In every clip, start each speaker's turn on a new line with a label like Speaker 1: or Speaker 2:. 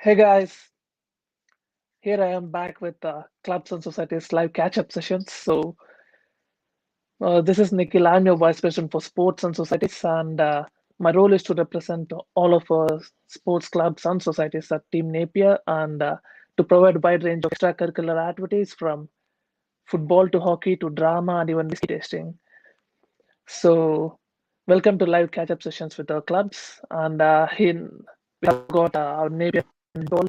Speaker 1: Hey guys, here I am back with Clubs and Societies live catch-up sessions. This is Nikhil. I'm your Vice President for Sports and Societies, and my role is to represent all of our sports clubs and societies at Team Napier and to provide a wide range of extracurricular activities from football to hockey to drama and even whiskey tasting. So, welcome to live catch-up sessions with our clubs, and here we have got our Napier Volleyball,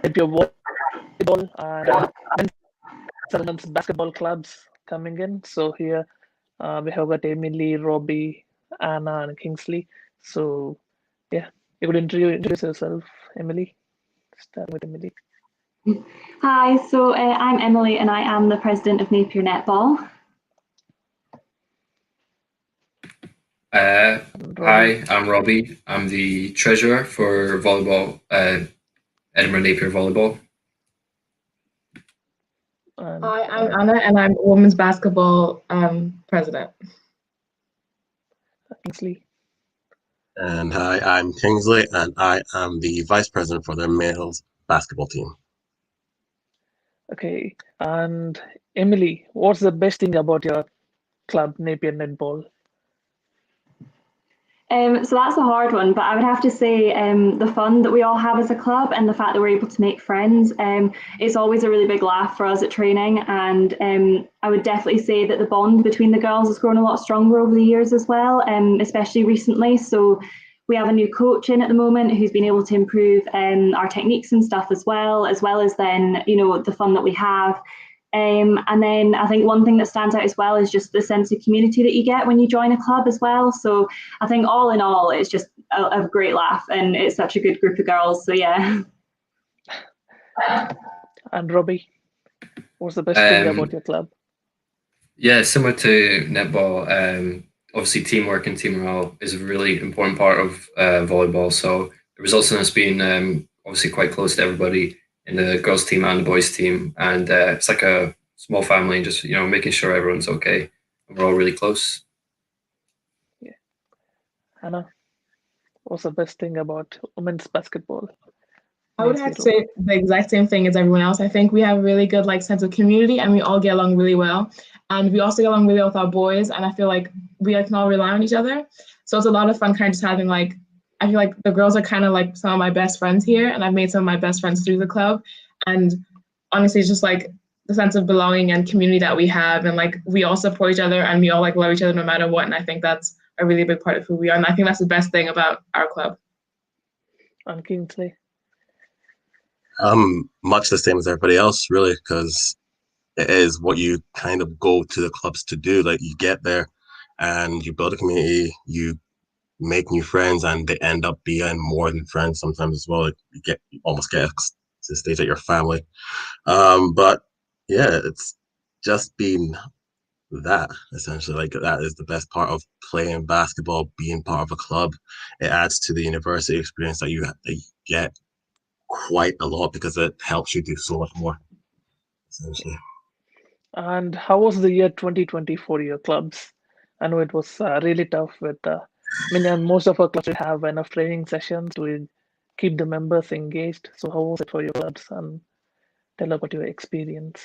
Speaker 1: Napier Volleyball, and men's and women's basketball clubs coming in. So here we have got Emily, Robbie, Anna, and Kingsley. So yeah, you could introduce yourself, Emily. Start with Emily.
Speaker 2: Hi, so I'm Emily and I am the president of Napier Netball.
Speaker 3: Hi, I'm Robbie. I'm the treasurer for volleyball, Edinburgh Napier Volleyball.
Speaker 4: Hi, I'm Anna and I'm women's basketball president.
Speaker 1: Kingsley.
Speaker 5: And hi, I'm Kingsley and I am the vice president for the males basketball team.
Speaker 1: Okay, and Emily, what's the best thing about your club, Napier Netball?
Speaker 2: So that's a hard one, but I would have to say the fun that we all have as a club and the fact that we're able to make friends. It's always a really big laugh for us at training, and I would definitely say that the bond between the girls has grown a lot stronger over the years as well, especially recently. So we have a new coach in at the moment who's been able to improve our techniques and stuff as well as then, you know, the fun that we have. And then I think one thing that stands out as well is just the sense of community that you get when you join a club as well. So I think all in all, it's just a great laugh and it's such a good group of girls. So yeah.
Speaker 1: And Robbie, what's the best thing about your club?
Speaker 3: Yeah, similar to netball, obviously teamwork and team morale is a really important part of volleyball. So it results in us being obviously quite close to everybody in the girls team and the boys team, and it's like a small family, and just, you know, making sure everyone's okay and we're all really close.
Speaker 1: Yeah. Anna, what's the best thing about women's basketball?
Speaker 4: I would have to say the exact same thing as everyone else. I think we have a really good sense of community and we all get along really well. And we also get along really well with our boys, and I feel like we can all rely on each other. So it's a lot of fun kind of just having I feel like the girls are kind of some of my best friends here, and I've made some of my best friends through the club. And honestly, it's just the sense of belonging and community that we have, and we all support each other and we all love each other no matter what. And I think that's a really big part of who we are. And I think that's the best thing about our club.
Speaker 1: And Kingsley?
Speaker 5: Much the same as everybody else, really, because it is what you kind of go to the clubs to do. You get there and you build a community, you make new friends, and they end up being more than friends sometimes as well. You almost get to the stage that you're family. But yeah, it's just been that essentially. That is the best part of playing basketball, being part of a club. It adds to the university experience that you get quite a lot, because it helps you do so much more, essentially.
Speaker 1: And how was the year 2020 for your clubs? I know it was really tough with and most of our clubs didn't have enough training sessions to keep the members engaged. So how was it for your clubs? And tell about your experience.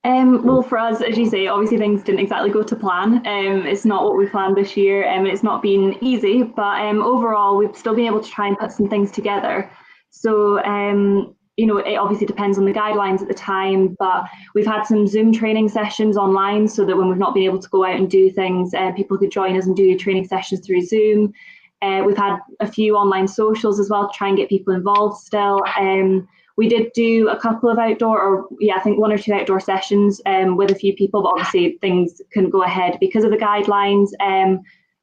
Speaker 2: Well, for us, as you say, obviously things didn't exactly go to plan. It's not what we planned this year, and it's not been easy, but overall we've still been able to try and put some things together. So you know, it obviously depends on the guidelines at the time, but we've had some Zoom training sessions online so that when we've not been able to go out and do things, people could join us and do training sessions through Zoom. We've had a few online socials as well to try and get people involved still. We did do a couple of I think 1 or 2 outdoor sessions with a few people, but obviously things couldn't go ahead because of the guidelines.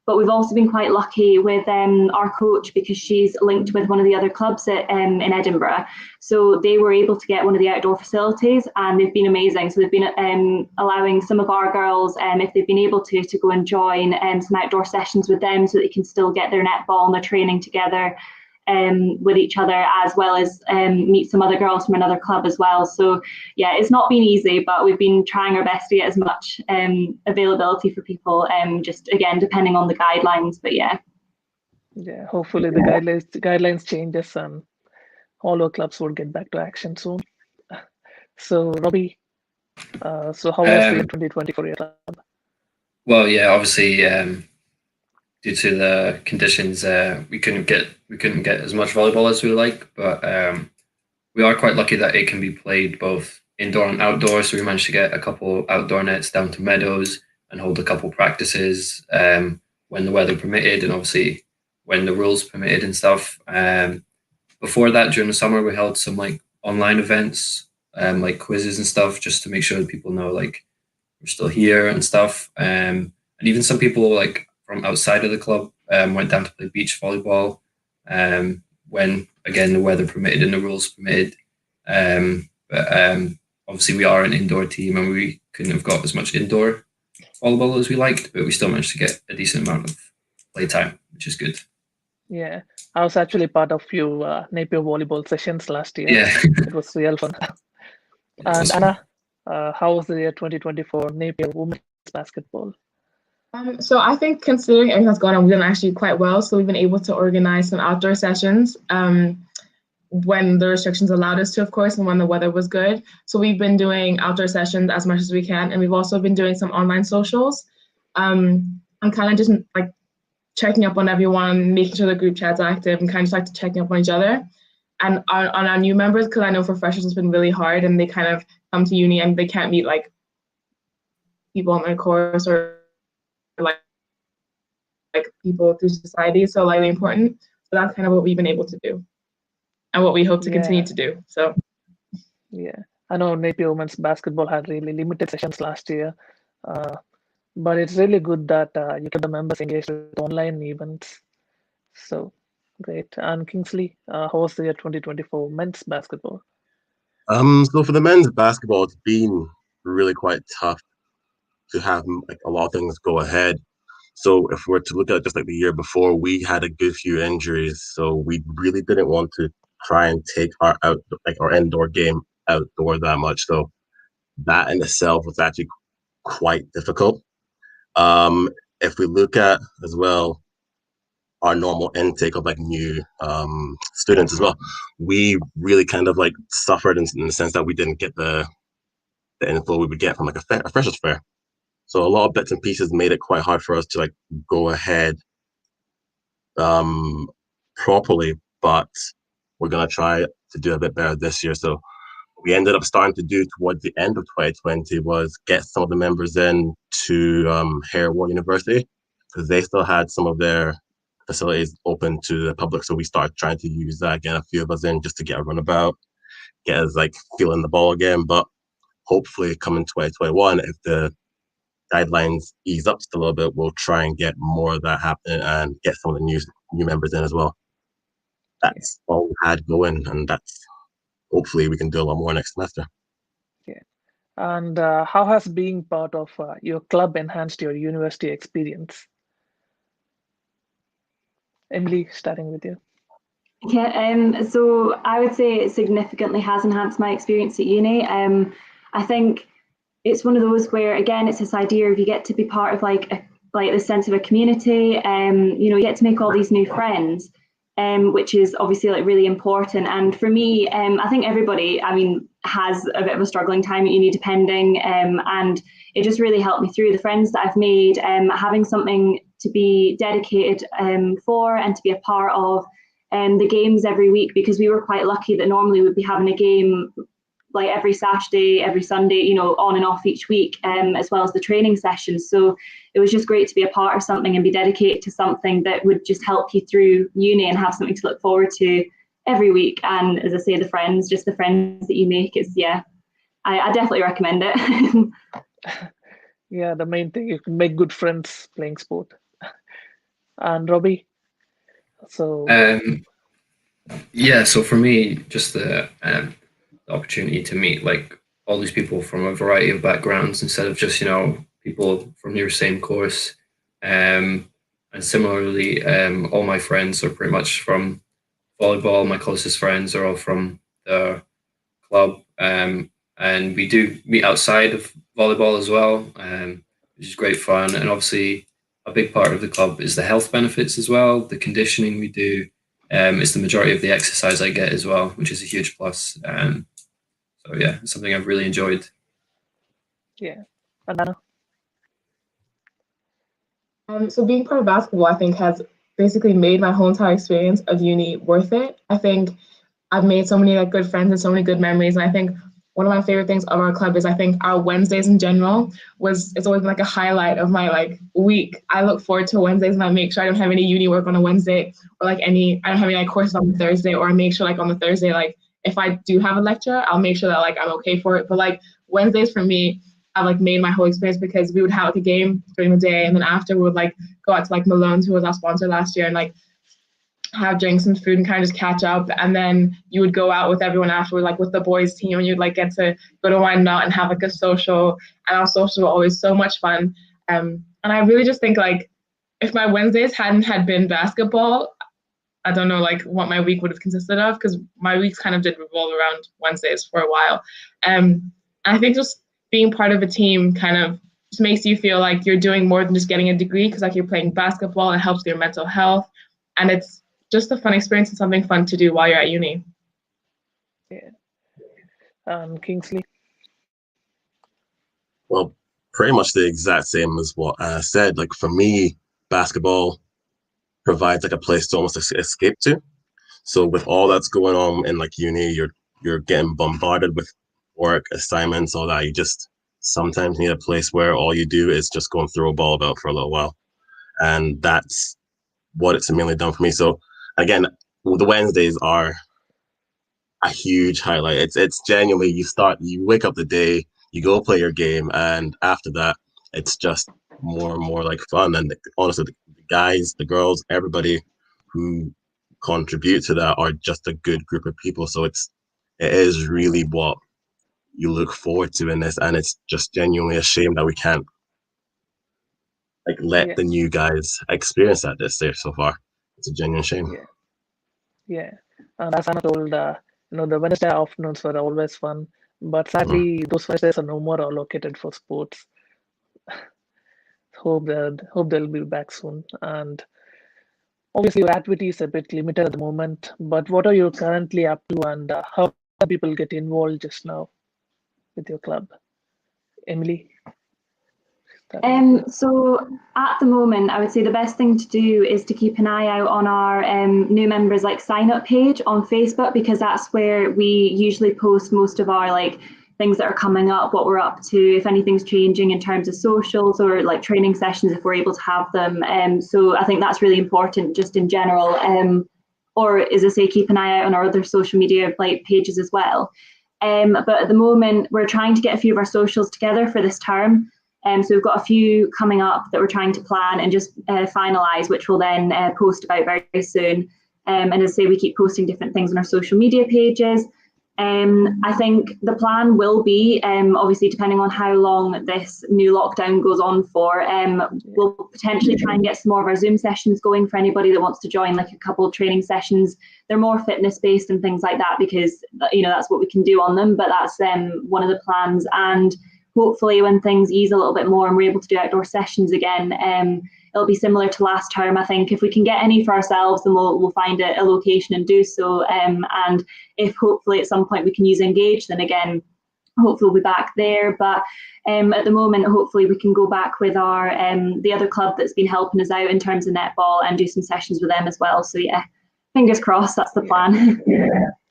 Speaker 2: But we've also been quite lucky with our coach, because she's linked with one of the other clubs in Edinburgh. So they were able to get one of the outdoor facilities, and they've been amazing. So they've been allowing some of our girls, if they've been able to go and join some outdoor sessions with them, so they can still get their netball and their training together with each other, as well as meet some other girls from another club as well. So yeah, it's not been easy, but we've been trying our best to get as much availability for people, just again depending on the guidelines. But yeah.
Speaker 1: Yeah, hopefully the guidelines changes and all our clubs will get back to action soon. So Robbie, so how was the year 2020 for your club?
Speaker 3: Well, yeah, obviously due to the conditions, we couldn't get as much volleyball as we would like, but we are quite lucky that it can be played both indoor and outdoor. So we managed to get a couple outdoor nets down to meadows and hold a couple practices when the weather permitted, and obviously when the rules permitted and stuff. Before that, during the summer, we held some like online events, like quizzes and stuff, just to make sure that people know like we're still here and stuff. And even some people like from outside of the club went down to play beach volleyball when again the weather permitted and the rules permitted. But obviously we are an indoor team and we couldn't have got as much indoor volleyball as we liked, but we still managed to get a decent amount of playtime, which is good.
Speaker 1: Yeah, I was actually part of few Napier volleyball sessions last year.
Speaker 3: Yeah,
Speaker 1: It was real fun. And Anna, how was the year 2020 for Napier women's basketball?
Speaker 4: So I think considering everything that's gone on, we've done actually quite well. So we've been able to organize some outdoor sessions when the restrictions allowed us to, of course, and when the weather was good. So we've been doing outdoor sessions as much as we can. And we've also been doing some online socials. And kind of just like checking up on everyone, making sure the group chat's active, and kind of just like checking up on each other. And on our new members, because I know for freshers it's been really hard and they kind of come to uni and they can't meet like people on their course or like people through society. So like really important. So that's kind of what we've been able to do and what we hope to continue to do. So
Speaker 1: yeah, I know Napier women's basketball had really limited sessions last year. But it's really good that you get the members engaged with online events. So great. And Kingsley, how was the year 2024 men's basketball?
Speaker 5: So for the men's basketball, it's been really quite tough to have like a lot of things go ahead. So if we're to look at just like the year before, we had a good few injuries. So we really didn't want to try and take our our indoor game outdoor that much. So that in itself was actually quite difficult. If we look at as well our normal intake of like new students as well, we really kind of like suffered in the sense that we didn't get the inflow we would get from like a freshers fair. So a lot of bits and pieces made it quite hard for us to like go ahead properly, but we're gonna try to do a bit better this year. So we ended up starting to do towards the end of 2020 was get some of the members in to Harrow University because they still had some of their facilities open to the public. So we started trying to use that, get a few of us in just to get a runabout, get us like feeling the ball again. But hopefully coming 2021, if the guidelines ease up just a little bit, we'll try and get more of that happening and get some of the new members in as well. That's all we had going, and that's hopefully we can do a lot more next semester.
Speaker 1: Yeah. And how has being part of your club enhanced your university experience? Emily, starting with you.
Speaker 2: Yeah, so I would say it significantly has enhanced my experience at uni. I think it's one of those where, again, it's this idea of you get to be part of like the sense of a community. You get to make all these new friends, which is obviously like really important. And for me, I think everybody, has a bit of a struggling time at uni, depending, and it just really helped me through. The friends that I've made, having something to be dedicated for and to be a part of, the games every week, because we were quite lucky that normally we'd be having a game like every Saturday, every Sunday, on and off each week, as well as the training sessions. So it was just great to be a part of something and be dedicated to something that would just help you through uni and have something to look forward to every week. And as I say, the friends that you make is, I definitely recommend it.
Speaker 1: Yeah, the main thing, you can make good friends playing sport. And Robbie, so
Speaker 3: so for me, just the opportunity to meet like all these people from a variety of backgrounds instead of just people from your same course, and similarly all my friends are pretty much from volleyball. My closest friends are all from the club, and we do meet outside of volleyball as well, which is great fun. And obviously a big part of the club is the health benefits as well. The conditioning we do is the majority of the exercise I get as well, which is a huge plus. So yeah, it's something I've really enjoyed.
Speaker 1: Yeah. Adana?
Speaker 4: So being part of basketball, I think, has basically made my whole entire experience of uni worth it. I think I've made so many good friends and so many good memories. And I think one of my favorite things of our club is I think our Wednesdays in general it's always been a highlight of my week. I look forward to Wednesdays and I make sure I don't have any uni work on a Wednesday or I don't have any courses on the Thursday, or I make sure on the Thursday, if I do have a lecture, I'll make sure that I'm okay for it. But Wednesdays for me, I've made my whole experience, because we would have a game during the day, and then after we would go out to Malone's, who was our sponsor last year, and have drinks and food and kind of just catch up. And then you would go out with everyone afterward, with the boys team, and you'd get to go to Wine Nut and have a social. And our socials were always so much fun. And I really just think if my Wednesdays hadn't had been basketball, I don't know what my week would have consisted of, because my weeks kind of did revolve around Wednesdays for a while. I think just being part of a team kind of just makes you feel like you're doing more than just getting a degree, because you're playing basketball, it helps with your mental health, and it's just a fun experience and something fun to do while you're at uni.
Speaker 1: Yeah. Kingsley?
Speaker 5: Well, pretty much the exact same as what Anna said. For me, basketball provides a place to almost escape to. So with all that's going on in uni, you're getting bombarded with work, assignments, all that. You just sometimes need a place where all you do is just go and throw a ball about for a little while. And that's what it's mainly done for me. So again, the Wednesdays are a huge highlight. It's genuinely, you wake up the day, you go play your game, and after that, it's just more and more fun. And honestly, the guys, the girls, everybody who contribute to that are just a good group of people. So it is really what you look forward to in this, and it's just genuinely a shame that we can't let the new guys experience that this year so far. It's a genuine shame.
Speaker 1: Yeah. And as Anna told, the Wednesday afternoons were always fun, but sadly those Wednesdays are no more allocated for sports. Hope they'll be back soon. And obviously your activity is a bit limited at the moment, but what are you currently up to, and how can people get involved just now with your club? Emily?
Speaker 2: So at the moment, I would say the best thing to do is to keep an eye out on our new members sign up page on Facebook, because that's where we usually post most of our things that are coming up, what we're up to, if anything's changing in terms of socials or training sessions, if we're able to have them. So I think that's really important just in general. Or as I say, keep an eye out on our other social media pages as well. But at the moment, we're trying to get a few of our socials together for this term. So we've got a few coming up that we're trying to plan and just finalise, which we'll then post about very, very soon. And as I say, we keep posting different things on our social media pages. I think the plan will be, obviously, depending on how long this new lockdown goes on for, we'll potentially try and get some more of our Zoom sessions going for anybody that wants to join, a couple of training sessions. They're more fitness-based and things like that, because, that's what we can do on them. But that's one of the plans. And hopefully when things ease a little bit more and we're able to do outdoor sessions again, it'll be similar to last term. I think if we can get any for ourselves, then we'll find a location and do so. And if hopefully at some point we can use Engage, then again, hopefully we'll be back there. But at the moment, hopefully we can go back with our the other club that's been helping us out in terms of netball and do some sessions with them as well. So yeah, fingers crossed, that's the plan.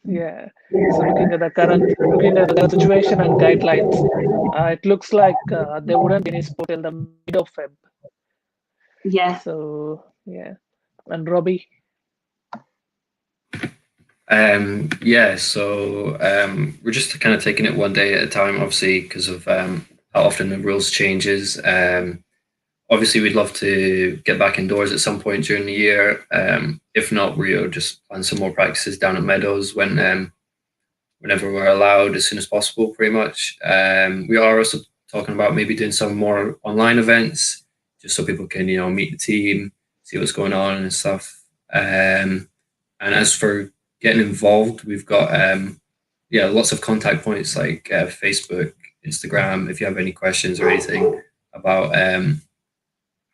Speaker 1: Yeah. So looking at the situation and guidelines, it looks like there wouldn't be any sport till the mid of Feb.
Speaker 2: Yeah.
Speaker 1: So yeah. And Robbie?
Speaker 3: So we're just kind of taking it one day at a time, obviously, because of how often the rules changes. Obviously, we'd love to get back indoors at some point during the year. If not, we'll just plan some more practices down at Meadows whenever we're allowed, as soon as possible, pretty much. We are also talking about maybe doing some more online events, just so people can, meet the team, see what's going on and stuff. And as for getting involved, we've got lots of contact points like Facebook, Instagram. If you have any questions or anything about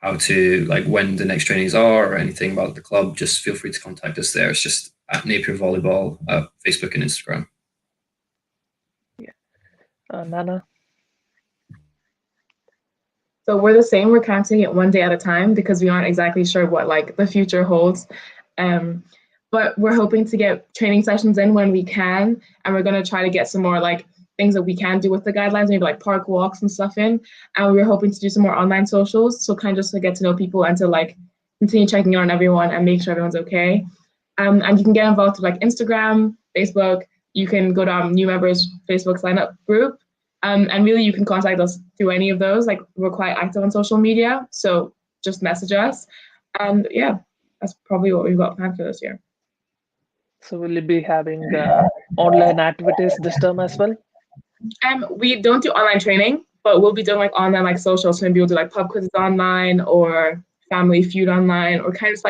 Speaker 3: how to like when the next trainings are or anything about the club, just feel free to contact us there. It's just at Napier Volleyball, Facebook and Instagram.
Speaker 1: Nana?
Speaker 4: So we're the same. We're kind of taking it one day at a time because we aren't exactly sure what like the future holds. But we're hoping to get training sessions in when we can, and we're going to try to get some more like things that we can do with the guidelines, maybe like park walks and stuff in. And we're hoping to do some more online socials, so kind of just to get to know people and to like continue checking in on everyone and make sure everyone's okay. And you can get involved with like Instagram, Facebook. You can go to our new members Facebook sign up group. And really you can contact us through any of those. Like we're quite active on social media, so just message us. And yeah, that's probably what we've got planned for this year.
Speaker 1: So will you be having online activities this term as well?
Speaker 4: We don't do online training, but we'll be doing like online like socials. So maybe we'll do like pub quizzes online or family feud online, or kind of just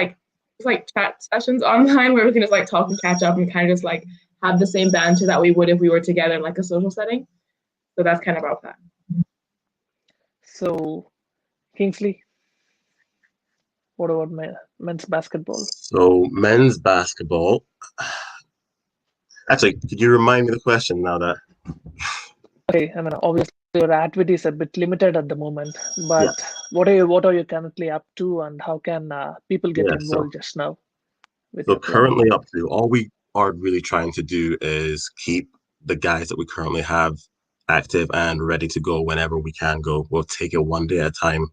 Speaker 4: like chat sessions online where we can just like talk and catch up and kind of just like have the same banter that we would if we were together in like a social setting. So that's kind of about that.
Speaker 1: So Kingsley, what about men's basketball?
Speaker 5: So men's basketball. Actually, could you remind me the question now that?
Speaker 1: Okay, I mean obviously your activities are a bit limited at the moment, but
Speaker 5: Yeah.
Speaker 1: what are you currently up to, and how can people get involved just now?
Speaker 5: So currently up to, all we are really trying to do is keep the guys that we currently have active and ready to go whenever we can go. We'll take it one day at a time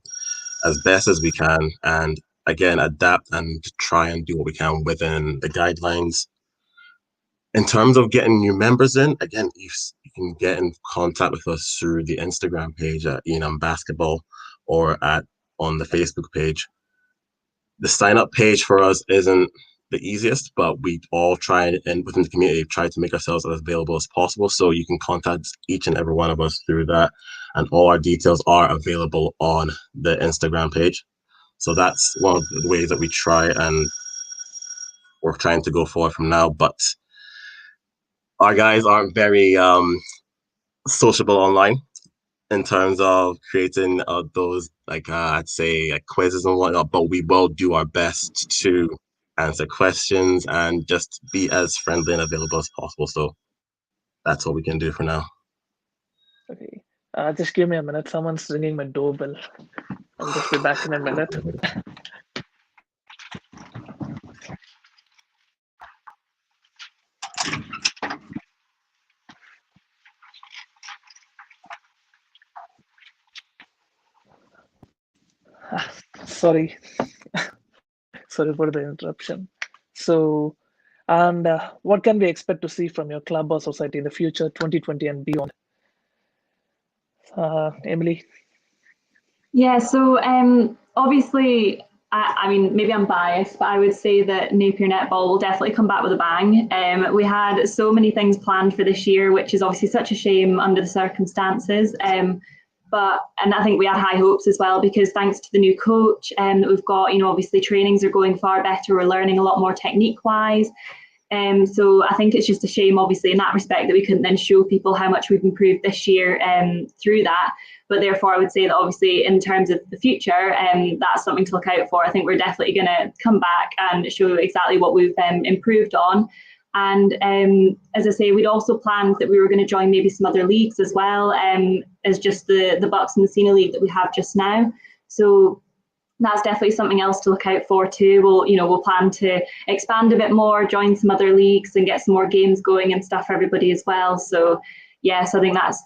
Speaker 5: as best as we can, and again adapt and try and do what we can within the guidelines. In terms of getting new members in, again, you can get in contact with us through the Instagram page at Enum Basketball or on the Facebook page. The sign up page for us isn't the easiest, but we all try and within the community try to make ourselves as available as possible. So you can contact each and every one of us through that, and all our details are available on the Instagram page. So that's one of the ways that we try, and we're trying to go forward from now. But our guys aren't very sociable online in terms of creating those like I'd say like quizzes and whatnot, but we will do our best to answer questions and just be as friendly and available as possible. So that's what we can do for now.
Speaker 1: Okay, just give me a minute. Someone's ringing my doorbell. I'll just be back in a minute. Sorry. Sorry for the interruption. So, and what can we expect to see from your club or society in the future, 2020 and beyond? Emily?
Speaker 2: Yeah, so obviously, I mean, maybe I'm biased, but I would say that Napier Netball will definitely come back with a bang. We had so many things planned for this year, which is obviously such a shame under the circumstances. And I think we had high hopes as well, because thanks to the new coach that we've got, you know, obviously trainings are going far better. We're learning a lot more technique-wise. So I think it's just a shame, obviously, in that respect, that we couldn't then show people how much we've improved this year through that. But therefore, I would say that obviously in terms of the future, that's something to look out for. I think we're definitely going to come back and show exactly what we've improved on. And as I say, we'd also planned that we were going to join maybe some other leagues as well, as just the Bucks and Messina League that we have just now. So that's definitely something else to look out for too. We'll plan to expand a bit more, join some other leagues and get some more games going and stuff for everybody as well. So yes, I think that's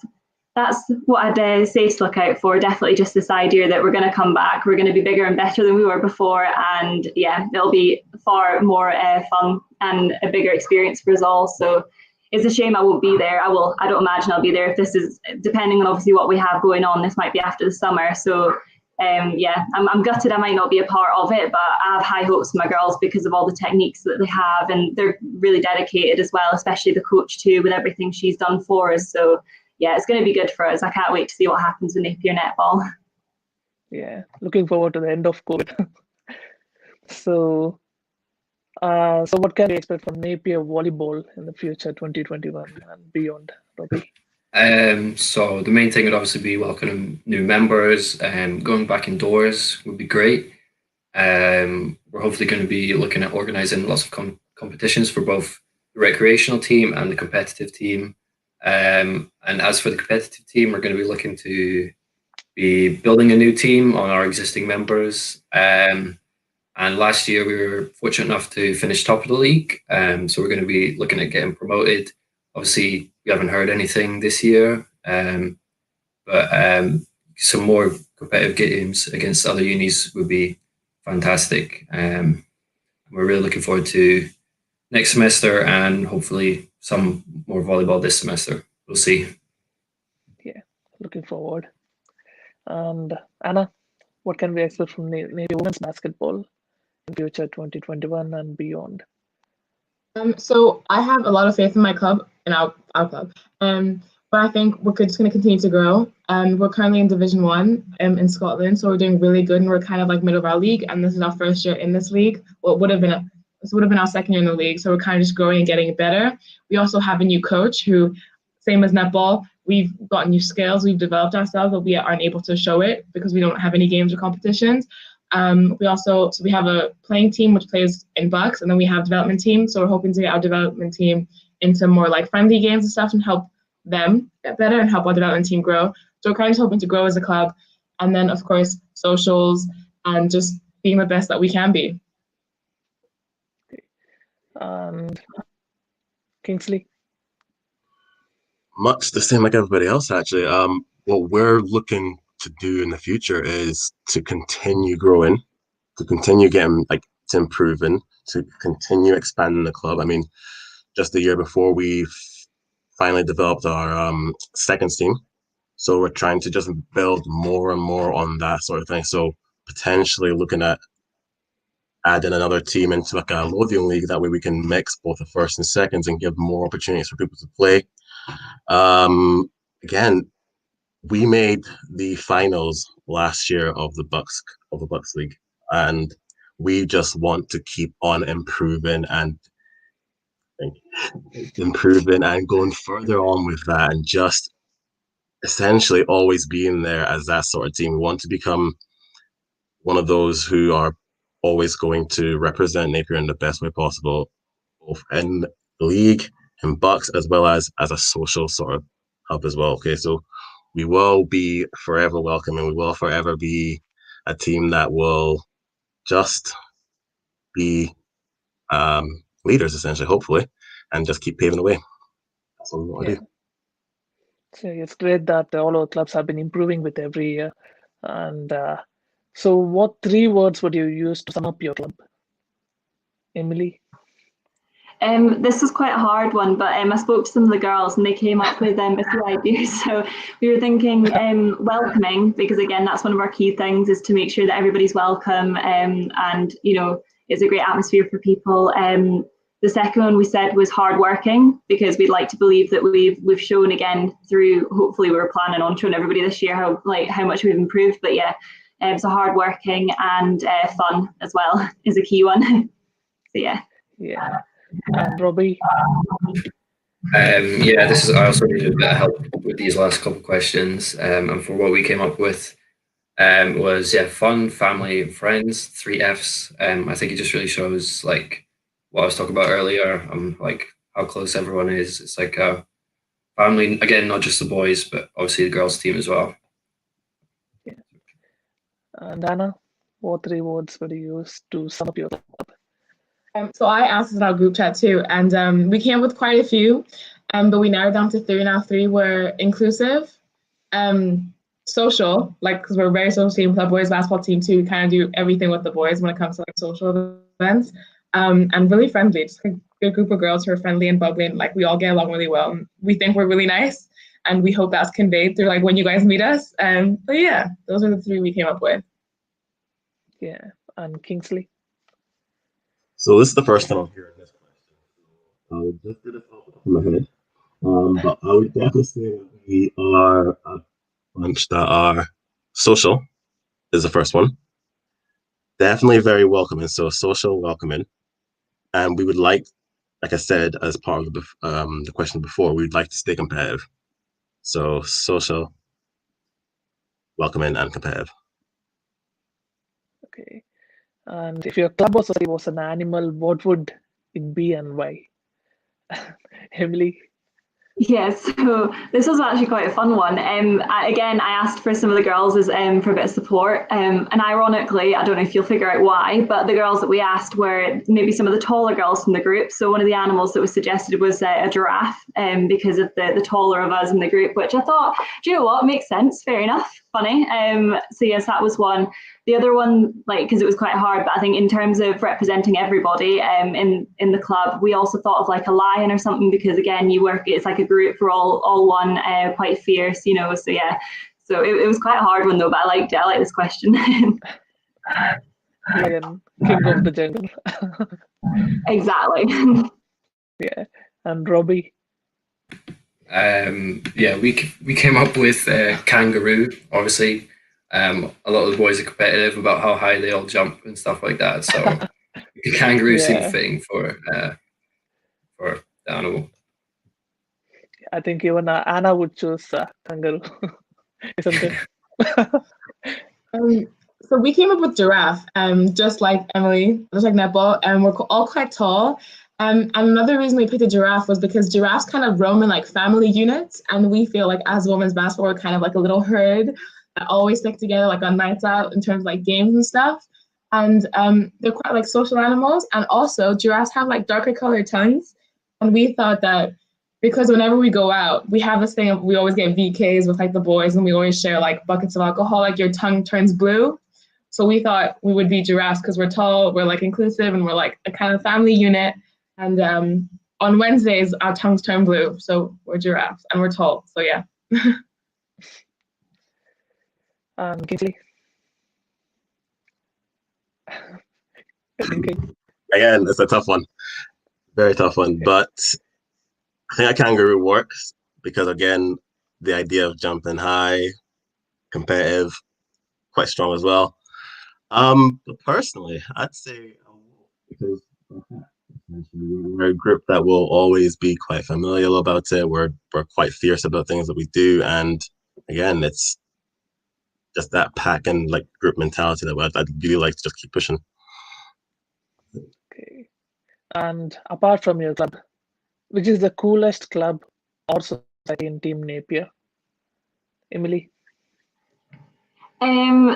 Speaker 2: what I'd say to look out for. Definitely just this idea that we're going to come back, we're going to be bigger and better than we were before, and yeah, it'll be far more fun and a bigger experience for us all. So it's a shame I won't be there. I don't imagine I'll be there if this is, depending on obviously what we have going on, this might be after the summer. So yeah, I'm gutted I might not be a part of it, but I have high hopes for my girls because of all the techniques that they have, and they're really dedicated as well, especially the coach too, with everything she's done for us. So yeah, it's going to be good for us. I can't wait to see what happens with Napier Netball.
Speaker 1: Yeah, looking forward to the end of COVID. So what can we expect from Napier Volleyball in the future, 2021 and beyond, Robbie?
Speaker 3: So the main thing would obviously be welcoming new members, and going back indoors would be great. We're hopefully going to be looking at organising lots of competitions for both the recreational team and the competitive team. And as for the competitive team, we're going to be looking to be building a new team on our existing members. And last year we were fortunate enough to finish top of the league. So we're going to be looking at getting promoted. Obviously, we haven't heard anything this year, but some more competitive games against other unis would be fantastic. We're really looking forward to next semester and hopefully some more volleyball this semester. We'll see.
Speaker 1: Yeah, looking forward. And Anna, what can we expect from Napier women's basketball in future 2021 and beyond?
Speaker 4: So I have a lot of faith in my club and our club. But I think we're just going to continue to grow. We're currently in Division 1 in Scotland, so we're doing really good, and we're kind of like middle of our league, and this is our first year in this league. Well, it would have been our second year in the league, so we're kind of just growing and getting better. We also have a new coach who, same as netball, we've got new skills, we've developed ourselves, but we aren't able to show it because we don't have any games or competitions. We have a playing team which plays in bucks, and then we have development team. So we're hoping to get our development team into more like friendly games and stuff and help them get better and help our development team grow. So we're kind of hoping to grow as a club, and then of course socials and just being the best that we can be.
Speaker 1: And Kingsley?
Speaker 5: Much the same like everybody else, actually. What we're looking to do in the future is to continue growing, to continue getting to improving, to continue expanding the club. I mean, just the year before we've finally developed our seconds team, so we're trying to just build more and more on that sort of thing. So potentially looking at adding another team into like a Lothian league, that way we can mix both the first and seconds and give more opportunities for people to play. Again, we made the finals last year of the Bucks League, and we just want to keep on improving and going further on with that, and just essentially always being there as that sort of team. We want to become one of those who are always going to represent Napier in the best way possible, both in the league, in Bucks, as well as a social sort of hub as well. Okay, so we will be forever welcoming. We will forever be a team that will just be leaders, essentially, hopefully, and just keep paving the way. That's what we want to do.
Speaker 1: So it's great that all our clubs have been improving with every year. And so what 3 words would you use to sum up your club? Emily?
Speaker 2: This is quite a hard one, but I spoke to some of the girls and they came up with a few ideas. So we were thinking welcoming, because again, that's one of our key things, is to make sure that everybody's welcome, and it's a great atmosphere for people. The second one we said was hardworking, because we'd like to believe that we've shown again through, hopefully we're planning on showing everybody this year how much we've improved. But yeah, so hardworking and fun as well is a key one. So yeah.
Speaker 1: Yeah. And Robbie?
Speaker 3: I also needed a bit of help with these last couple of questions. And for what we came up with was fun, family, and friends, 3 Fs. I think it just really shows like what I was talking about earlier, like how close everyone is. It's like a family, again, not just the boys, but obviously the girls team as well.
Speaker 1: Yeah. And Anna, what 3 words would you use to sum up your club?
Speaker 4: So I asked in our group chat too, and we came up with quite a few, but we narrowed down to 3 now. 3 were inclusive, social, like, because we're a very social team with our boys basketball team too. We kind of do everything with the boys when it comes to like social events, and really friendly. Just a good group of girls who are friendly and bubbly, and like we all get along really well. And we think we're really nice, and we hope that's conveyed through like when you guys meet us. But yeah, those are the 3 we came up with.
Speaker 1: Yeah, and Kingsley?
Speaker 5: So this is the first time I'm hearing this question. I just did it off the top of my head. But I would definitely say that we are a bunch that are social, is the first one. Definitely very welcoming, so social, welcoming. And we would like I said, as part of the question before, we'd like to stay competitive. So social, welcoming, and competitive.
Speaker 1: Okay. And if your club or society was an animal, what would it be and why? Emily?
Speaker 2: Yes, so this was actually quite a fun one. Again, I asked for some of the girls for a bit of support, and ironically, I don't know if you'll figure out why, but the girls that we asked were maybe some of the taller girls from the group. So one of the animals that was suggested was a giraffe, because of the taller of us in the group, which I thought, do you know what, makes sense, fair enough, funny. So yes, that was one. The other one, like, because it was quite hard, but I think in terms of representing everybody in the club, we also thought of like a lion or something, because again, it's like a group, we're all one, quite fierce, you know. So yeah, so it was quite a hard one though, but I liked it. I like this question.
Speaker 1: Lion, king of the jungle.
Speaker 2: Exactly.
Speaker 1: Yeah. And Robbie?
Speaker 3: Yeah, we came up with Kangaroo. Obviously, a lot of the boys are competitive about how high they all jump and stuff like that. So Kangaroo seemed fitting for the animal.
Speaker 1: I think even Anna would choose Kangaroo, isn't it?
Speaker 4: So we came up with giraffe, just like Emily, just like Netball, and we're all quite tall. And another reason we picked a giraffe was because giraffes kind of roam in like family units, and we feel like as women's basketball, we're kind of like a little herd that always stick together, like on nights out in terms of like games and stuff. And they're quite like social animals, and also giraffes have like darker colored tongues, and we thought that because whenever we go out, we have this thing of we always get VKs with like the boys, and we always share like buckets of alcohol, like your tongue turns blue. So we thought we would be giraffes because we're tall, we're like inclusive, and we're like a kind of family unit. And on Wednesdays, our tongues turn blue, so we're giraffes and we're tall. So yeah.
Speaker 1: Kingsley? Thinking.
Speaker 5: Again, it's a tough one, very tough one. But I think a kangaroo works because again, the idea of jumping high, competitive, quite strong as well. But personally, I'd say a wolf because we're a group that will always be quite familial about it. We're quite fierce about things that we do, and again, it's just that pack and like group mentality that I'd really like to just keep pushing.
Speaker 1: Okay. And apart from your club, which is the coolest club or society in Team Napier? Emily?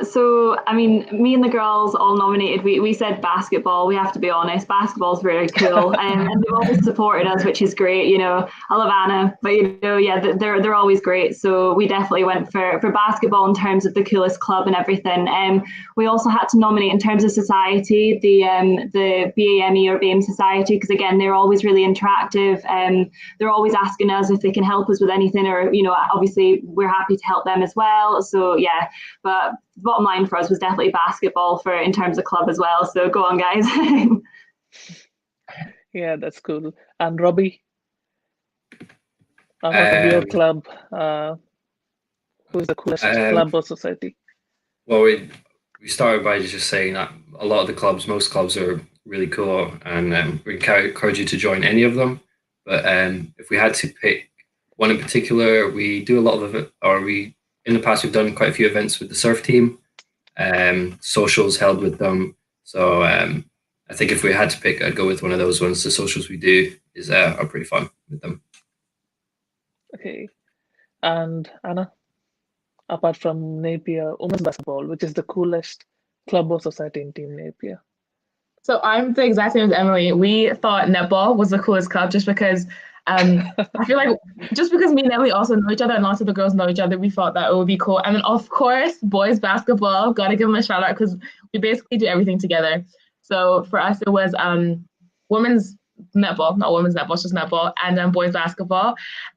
Speaker 2: So I mean, me and the girls all nominated. We said basketball. We have to be honest. Basketball's very cool, and they've always supported us, which is great. You know, I love Anna, but you know, yeah, they're always great. So we definitely went for basketball in terms of the coolest club and everything. We also had to nominate in terms of society the BAME or BAME society, because again, they're always really interactive. They're always asking us if they can help us with anything, or you know, obviously we're happy to help them as well. So yeah, but the bottom line for us was definitely basketball for in terms of club as well. So go on, guys.
Speaker 1: Yeah, that's cool. And Robbie, from your club, who's the coolest club or society?
Speaker 3: Well, we started by just saying that a lot of the clubs, most clubs are really cool, and we encourage you to join any of them. But if we had to pick one in particular, we do a lot of it, in the past, we've done quite a few events with the surf team, socials held with them. So I think if we had to pick, I'd go with one of those ones. The socials we do are pretty fun with them.
Speaker 1: Okay. And Anna, apart from Napier, women's basketball, which is the coolest club or society in Team Napier?
Speaker 4: So I'm the exact same as Emily. We thought netball was the coolest club just because I feel like just because me and Emily also know each other and lots of the girls know each other, we thought that it would be cool. And then of course, boys basketball, gotta give them a shout out because we basically do everything together. So for us, it was women's netball, not women's netball, it's just netball, and then boys basketball.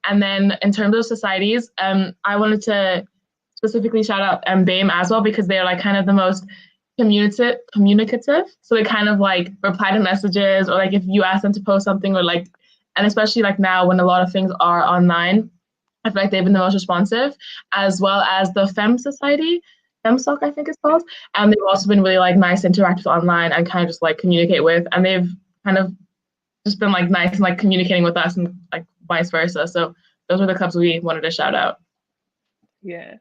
Speaker 4: And then in terms of societies, I wanted to specifically shout out BAME as well because they're like kind of the most communicative. So they kind of like reply to messages, or like if you ask them to post something, or like, and especially like now when a lot of things are online, I feel like they've been the most responsive, as well as the Femme Society, FemSoc I think it's called, and they've also been really like nice, interactive online, and kind of just like communicate with, and they've kind of just been like nice and like communicating with us, and like vice versa. So those were the clubs we wanted to shout out.
Speaker 1: Yeah.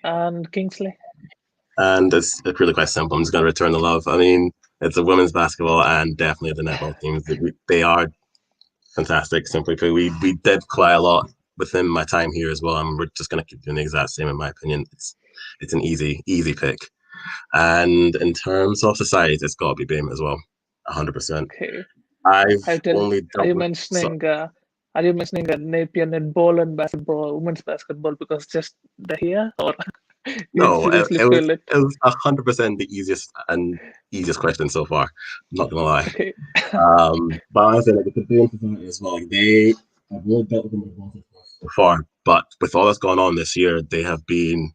Speaker 1: And Kingsley?
Speaker 5: And it's really quite simple. I'm just going to return the love. I mean, it's a women's basketball and definitely the netball teams. They are fantastic. Simply put, we did quite a lot within my time here as well, and we're just going to keep doing the exact same. In my opinion, it's an easy pick. And in terms of societies, it's got to be BAME as well, 100%.
Speaker 1: Okay.
Speaker 5: I've only
Speaker 1: are you mentioning Napier netball and basketball, women's basketball, because just they're here, or you
Speaker 5: No,
Speaker 1: seriously
Speaker 5: it was
Speaker 1: feel it?
Speaker 5: 100% the easiest question so far. I'm not gonna lie.
Speaker 1: Okay.
Speaker 5: But I feel like the BAME society as well. Like they have really dealt with them so far, but with all that's gone on this year, they have been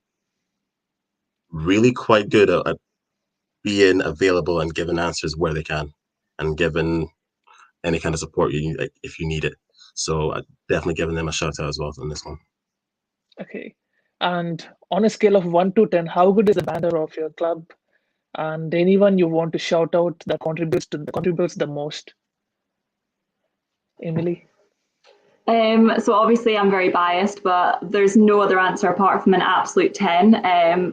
Speaker 5: really quite good at being available and giving answers where they can, and giving any kind of support you need, like, if you need it. So I definitely giving them a shout out as well on this one.
Speaker 1: Okay. And on a scale of 1 to 10, how good is the banner of your club? And anyone you want to shout out that contributes the most? Emily?
Speaker 2: So obviously I'm very biased, but there's no other answer apart from an absolute 10.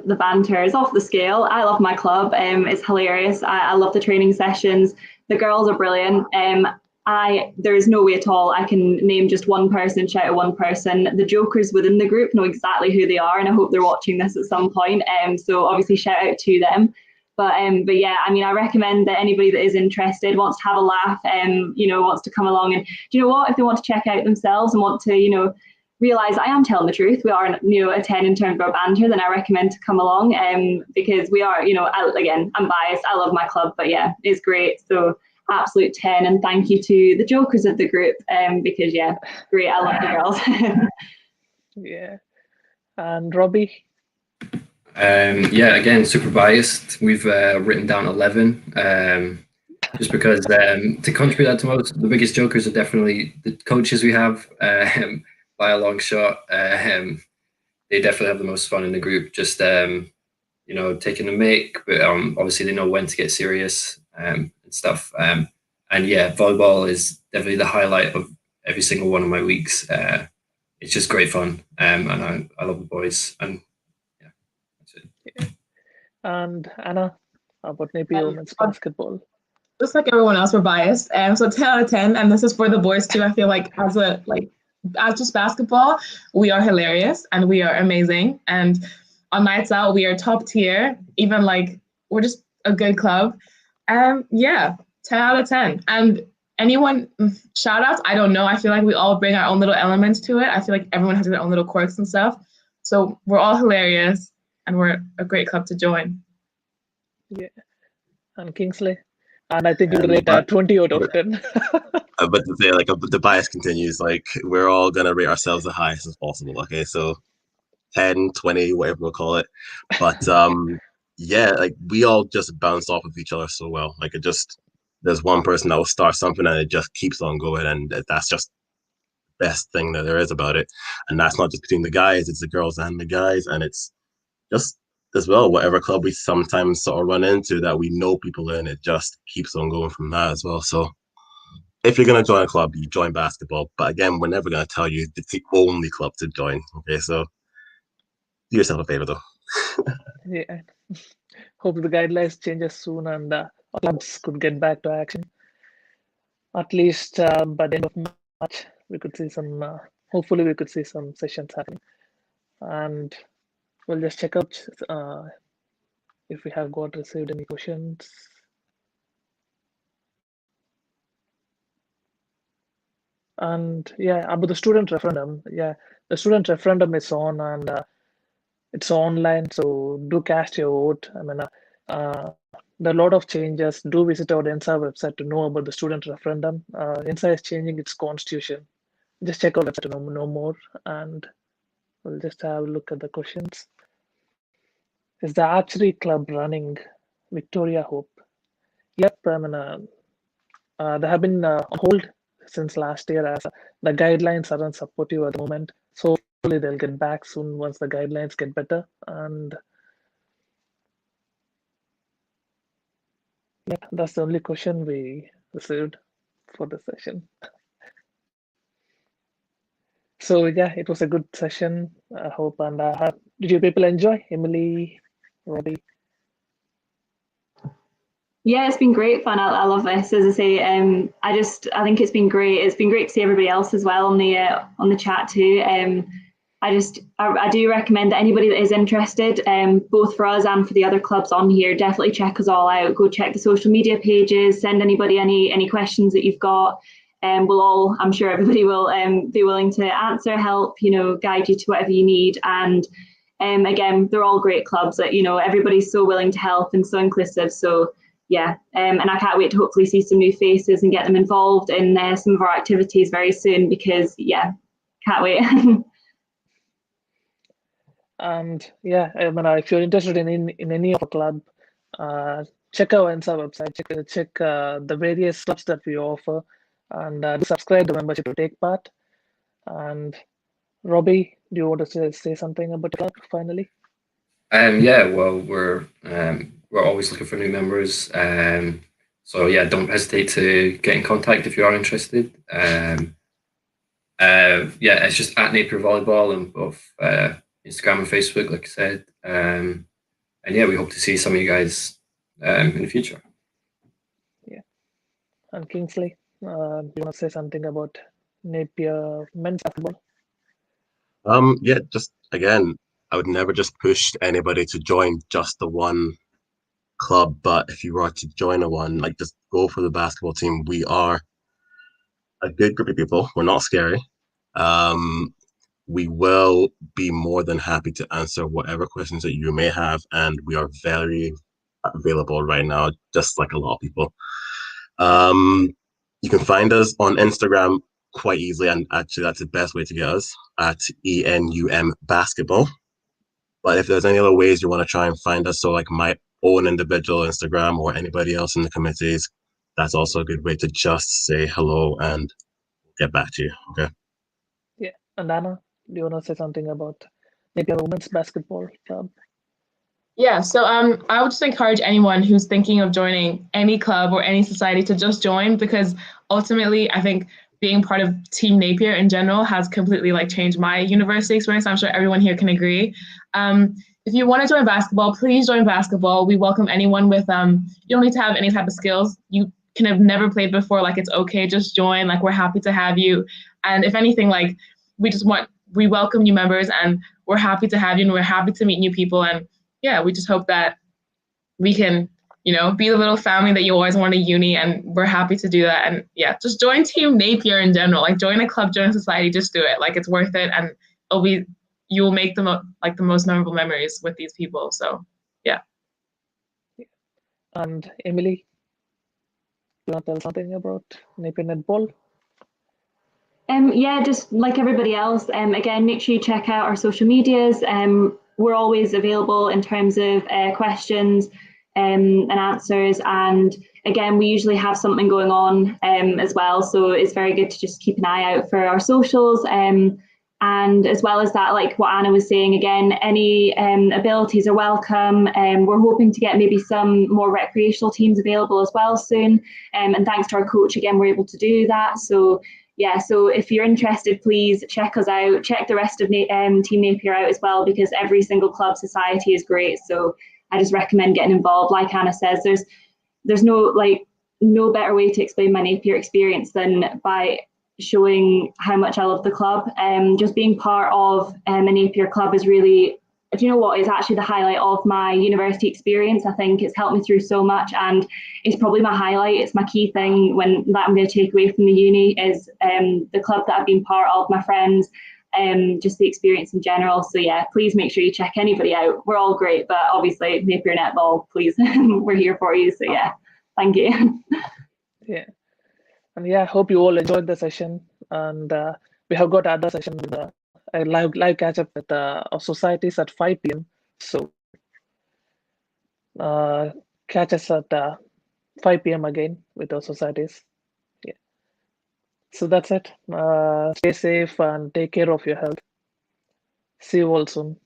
Speaker 2: The banter is off the scale. I love my club. It's hilarious. I love the training sessions. The girls are brilliant. There's no way at all I can name just one person, shout at one person. The jokers within the group know exactly who they are, and I hope they're watching this at some point. So obviously shout out to them. But yeah, I mean, I recommend that anybody that is interested, wants to have a laugh, wants to come along, and do you know what? If they want to check out themselves and want to, realize I am telling the truth, we are, a 10 in terms of our banter, then I recommend to come along, because we are, again, I'm biased. I love my club, but yeah, it's great. So absolute 10, and thank you to the jokers of the group, because yeah, great. I love the girls.
Speaker 1: Yeah. And Robbie?
Speaker 3: Yeah, again, super biased. We've written down 11, just because to contribute that to most, the biggest jokers are definitely the coaches we have, by a long shot. They definitely have the most fun in the group, just taking a mic, but obviously they know when to get serious, and stuff. And yeah, volleyball is definitely the highlight of every single one of my weeks. It's just great fun, and I love the boys, and yeah, that's it.
Speaker 1: Yeah. And Anna, how about Napier women's basketball?
Speaker 4: Just like everyone else, we're biased. So 10 out of 10, and this is for the boys too. I feel like as just basketball, we are hilarious and we are amazing. And on nights out, we are top tier. Even we're just a good club. Yeah, 10 out of 10. And anyone shout outs, I don't know. I feel like we all bring our own little elements to it. I feel like everyone has their own little quirks and stuff. So we're all hilarious and we're a great club to join.
Speaker 1: Yeah. And Kingsley? And I think you'll rate 20 out of 10.
Speaker 5: But to say, the bias continues. We're all gonna rate ourselves the highest as possible. Okay, so 10, 20, whatever we'll call it. But yeah, we all just bounce off of each other so well. There's one person that will start something and it just keeps on going, and that's just the best thing that there is about it. And that's not just between the guys; it's the girls and the guys, and it's just as well, whatever club we sometimes sort of run into that we know people in, it just keeps on going from that as well. So if you're going to join a club, you join basketball. But again, we're never going to tell you it's the only club to join. Okay, so do yourself a favor though.
Speaker 1: Yeah. Hope the guidelines changes soon and our clubs could get back to action. At least by the end of March, we could see some, hopefully we could see some sessions happening. And we'll just check out if we have received any questions. And yeah, about the student referendum. Yeah, the student referendum is on, and it's online, so do cast your vote. I mean, there are a lot of changes. Do visit our INSA website to know about the student referendum. INSA is changing its constitution. Just check our website to know more, and we'll just have a look at the questions. Is the archery club running? Victoria Hope. Yep, I mean, they have been on hold since last year as the guidelines aren't supportive at the moment. So hopefully they'll get back soon once the guidelines get better. And yeah, that's the only question we received for the session. So yeah, it was a good session, I hope. And did you people enjoy, Emily, Robbie?
Speaker 2: Yeah, it's been great fun. I love this. As I say, I think it's been great. It's been great to see everybody else as well on the chat too. I do recommend that anybody that is interested, both for us and for the other clubs on here, definitely check us all out. Go check the social media pages. Send anybody any questions that you've got. I'm sure everybody will be willing to answer, help, guide you to whatever you need. And again, they're all great clubs that everybody's so willing to help and so inclusive. So yeah, and I can't wait to hopefully see some new faces and get them involved in some of our activities very soon, because yeah, can't wait.
Speaker 1: And yeah, I mean, if you're interested in any of our club, check our INSA website, check the various clubs that we offer, and subscribe the membership to take part. And Robbie, do you want to say something about the club finally?
Speaker 3: Yeah, well, we're always looking for new members. So yeah, don't hesitate to get in contact if you are interested. Yeah, it's just at Napier Volleyball on both Instagram and Facebook, like I said. And yeah, we hope to see some of you guys in the future.
Speaker 1: Yeah. And Kingsley, do you want to say something about Napier men's basketball?
Speaker 5: Yeah, just again, I would never just push anybody to join just the one club, but if you were to join a one, like, just go for the basketball team. We are a good group of people. We're not scary. We will be more than happy to answer whatever questions that you may have, and we are very available right now, just like a lot of people. You can find us on Instagram quite easily, and actually that's the best way to get us, at ENUM Basketball. But if there's any other ways you want to try and find us, so like my own individual Instagram or anybody else in the committees, that's also a good way to just say hello and get back to you. Okay.
Speaker 1: Yeah. And Anna, do you want to say something about Napier Women's Basketball Club?
Speaker 4: Yeah, so I would just encourage anyone who's thinking of joining any club or any society to just join, because ultimately I think being part of Team Napier in general has completely changed my university experience. I'm sure everyone here can agree. If you want to join basketball, please join basketball. We welcome anyone with, you don't need to have any type of skills. You can have never played before, it's okay, just join. We're happy to have you. And if anything, we welcome new members, and we're happy to have you, and we're happy to meet new people. And yeah, we just hope that we can, be the little family that you always want at uni, and we're happy to do that. And yeah, just join Team Napier in general. Join a club, join a society, just do it. It's worth it, and you will make the most memorable memories with these people. So yeah.
Speaker 1: And Emily, you want to tell something about Napier Netball?
Speaker 2: Yeah, just like everybody else, again, make sure you check out our social medias. We're always available in terms of questions and answers. And again, we usually have something going on as well. So it's very good to just keep an eye out for our socials. And as well as that, like what Anna was saying, again, any abilities are welcome. We're hoping to get maybe some more recreational teams available as well soon. And thanks to our coach, again, we're able to do that. So yeah, so if you're interested, please check us out. Check the rest of Team Napier out as well, because every single club society is great. So I just recommend getting involved. Like Anna says, there's no better way to explain my Napier experience than by showing how much I love the club. Just being part of a Napier club is really, do you know what, it's actually the highlight of my university experience. I think it's helped me through so much, and it's probably my highlight. It's my key thing that I'm going to take away from the uni is the club that I've been part of, my friends, just the experience in general. So yeah, please make sure you check anybody out. We're all great, but obviously Napier Netball, please, we're here for you. So yeah, thank you.
Speaker 1: Yeah. And yeah, I hope you all enjoyed the session. And we have got other session with a live catch up with our societies at 5 p.m. So catch us at 5 p.m. again with our societies. Yeah. So that's it. Stay safe and take care of your health. See you all soon.